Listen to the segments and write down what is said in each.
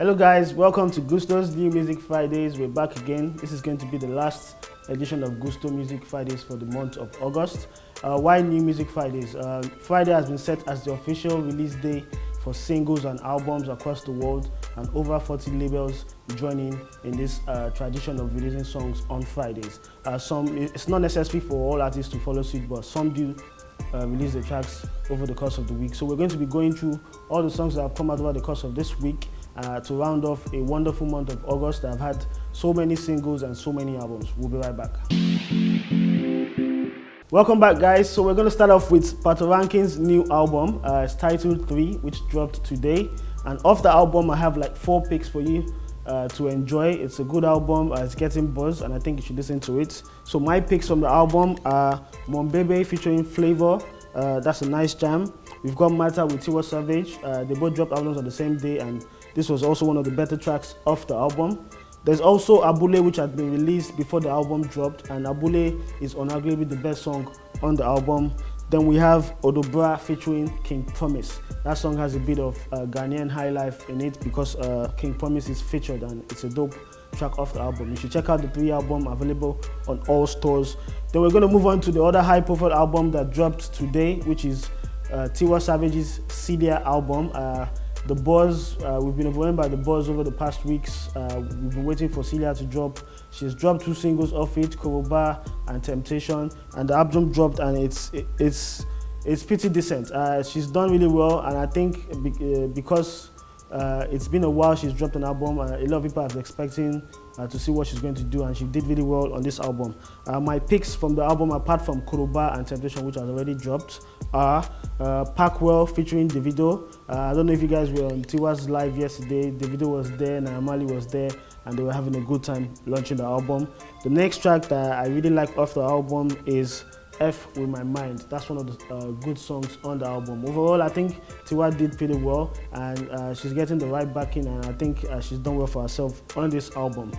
Hello guys, welcome to Gusto's New Music Fridays. We're back again. This is going to be the last edition of Gusto Music Fridays for the month of August. Why New Music Fridays? Friday has been set as the official release day for singles and albums across the world, and over 40 labels joining in this tradition of releasing songs on Fridays. It's not necessary for all artists to follow suit, but some do release the tracks over the course of the week. So we're going to be going through all the songs that have come out over the course of this week to round off a wonderful month of August that have had so many singles and so many albums. We'll be right back. Welcome back, guys. So we're going to start off with Patoranking's new album. It's titled 3, which dropped today. And off the album, I have like 4 picks for you to enjoy. It's a good album. It's getting buzz, and I think you should listen to it. So my picks from the album are Mombebe featuring Flavour. That's a nice jam. We've got Matter with TIWA Savage. They both dropped albums on the same day, and this was also one of the better tracks off the album. There's also Abule, which had been released before the album dropped, and Abule is unarguably the best song on the album. Then we have Odobra featuring King Promise. That song has a bit of Ghanaian high life in it because King Promise is featured, and it's a dope track off the album. You should check out the 3 album available on all stores. Then we're going to move on to the other high profile album that dropped today, which is TIWA Savage's Celia album. The buzz, we've been overwhelmed by the buzz over the past weeks. We've been waiting for Celia to drop. She's dropped 2 singles off it, Koroba and Temptation, and the album dropped, and it's pretty decent. She's done really well, and I think because it's been a while she's dropped an album, a lot of people are expecting to see what she's going to do, and she did really well on this album. My picks from the album, apart from Koroba and Temptation, which has already dropped, are Packwell featuring Davido. I don't know if you guys were on Tiwa's live yesterday. Davido was there, Naira Marley was there, and they were having a good time launching the album. The next track that I really like off the album is F With My Mind. That's one of the good songs on the album. Overall, I think Tiwa did pretty well, and she's getting the right backing, and I think she's done well for herself on this album.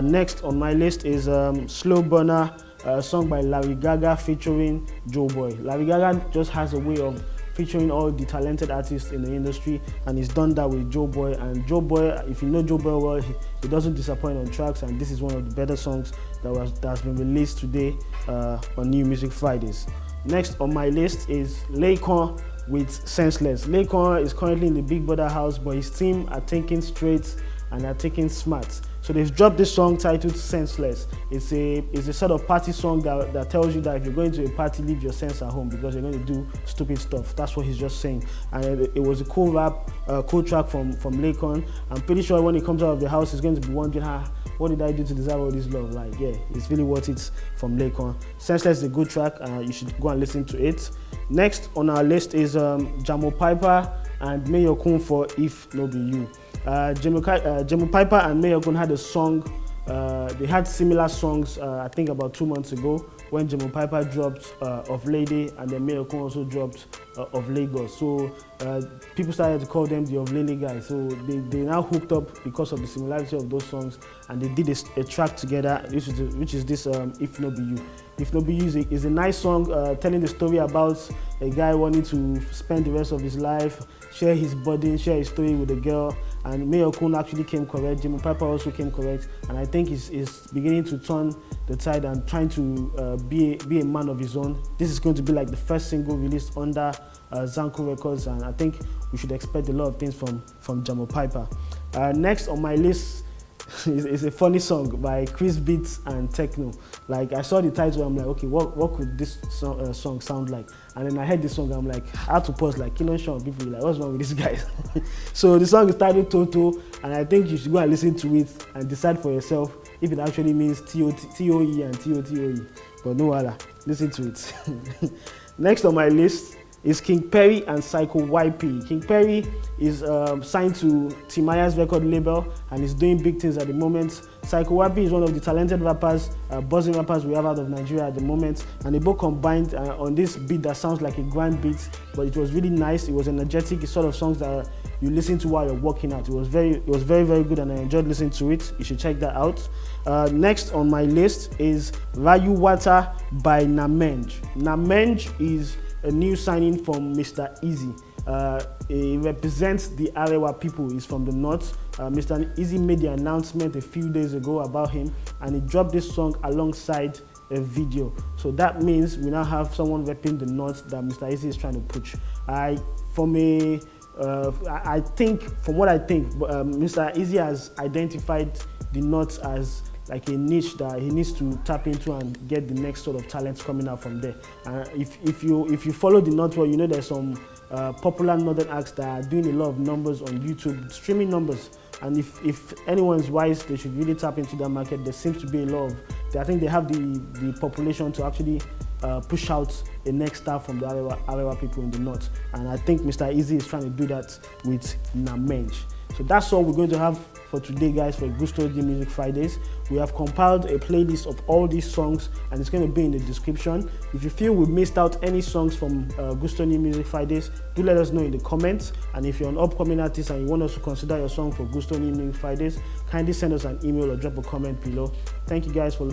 Next on my list is Slow Burner, a song by Larry Gaga featuring Joe Boy. Larry Gaga just has a way of featuring all the talented artists in the industry, and he's done that with Joe Boy. And Joe Boy, if you know Joe Boy well, he doesn't disappoint on tracks, and this is one of the better songs that has been released today on New Music Fridays. Next on my list is Laycon with Senseless. Laycon is currently in the Big Brother house, but his team are thinking straight and are taking smart. So they've dropped this song titled Senseless. It's a sort of party song that tells you that if you're going to a party, leave your sense at home because you're going to do stupid stuff. That's what he's just saying. And it was a cool rap, cool track from Laycon. I'm pretty sure when he comes out of the house, he's going to be wondering, what did I do to deserve all this love? Like, yeah, it's really worth it from Laycon. Senseless is a good track. You should go and listen to it. Next on our list is Jamo Piper and Mayor Kun for If No Be You. Jamo Piper and Mayor Kun had a song. They had similar songs, I think about 2 months ago, when Jamo Piper dropped Of Lady, and then Mayor Kun also dropped Of Lagos. So people started to call them the Of Lady guys. So they now hooked up because of the similarity of those songs, and they did a track together, which is this If No Be You. If No Be You is a nice song telling the story about a guy wanting to spend the rest of his life, share his burden, share his story with a girl, and Mayor Kun actually came correct. Jamo Piper also came correct, and I think he's beginning to turn the tide and trying to be a man of his own. This is going to be like the first single released under Zanko Records, and I think we should expect a lot of things from Jamo Piper. Next on my list is a funny song by Chris Beats and Techno. Like, I saw the title, I'm like, okay, what could this song sound like? And then I heard this song, I'm like, I had to pause, like, Kilon Sean, people like, what's wrong with these guys? So the song is titled Toto, and I think you should go and listen to it and decide for yourself if it actually means T-O-E and T-O-T-O-E. But no other, listen to it. Next on my list is King Perry and Psycho YP. King Perry is signed to Timaya's record label and is doing big things at the moment. Psycho YP is one of the talented rappers, buzzing rappers we have out of Nigeria at the moment, and they both combined on this beat that sounds like a grand beat, but it was really nice. It was energetic. It's sort of songs that you listen to while you're working out. It was very, very good, and I enjoyed listening to it. You should check that out. Next on my list is Rayu Water by Mensch. Mensch is a new signing from Mr. Easy. He represents the Arewa people. He's from the north, Mr. Easy made the announcement a few days ago about him, and he dropped this song alongside a video. So that means we now have someone repping the North that Mr. Easy is trying to push. I think, from what I think, Mr. Easy has identified the North as like a niche that he needs to tap into and get the next sort of talents coming out from there. If you follow the North well, you know there's some popular Northern acts that are doing a lot of numbers on YouTube, streaming numbers. And if anyone's wise, they should really tap into that market. There seems to be a lot of, I think they have the population to actually push out a next star from the Arewa people in the North. And I think Mr. Easy is trying to do that with Mensch. So that's all we're going to have for today, guys, for Gusto New Music Fridays. We have compiled a playlist of all these songs, and it's going to be in the description. If you feel we missed out any songs from Gusto New Music Fridays, do let us know in the comments. And if you're an upcoming artist and you want us to consider your song for Gusto New Music Fridays, kindly send us an email or drop a comment below. Thank you guys for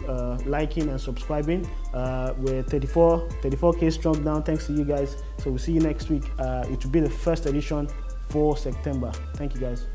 liking and subscribing. We're 34K strong now, thanks to you guys. So we'll see you next week. It will be the first edition for September. Thank you, guys.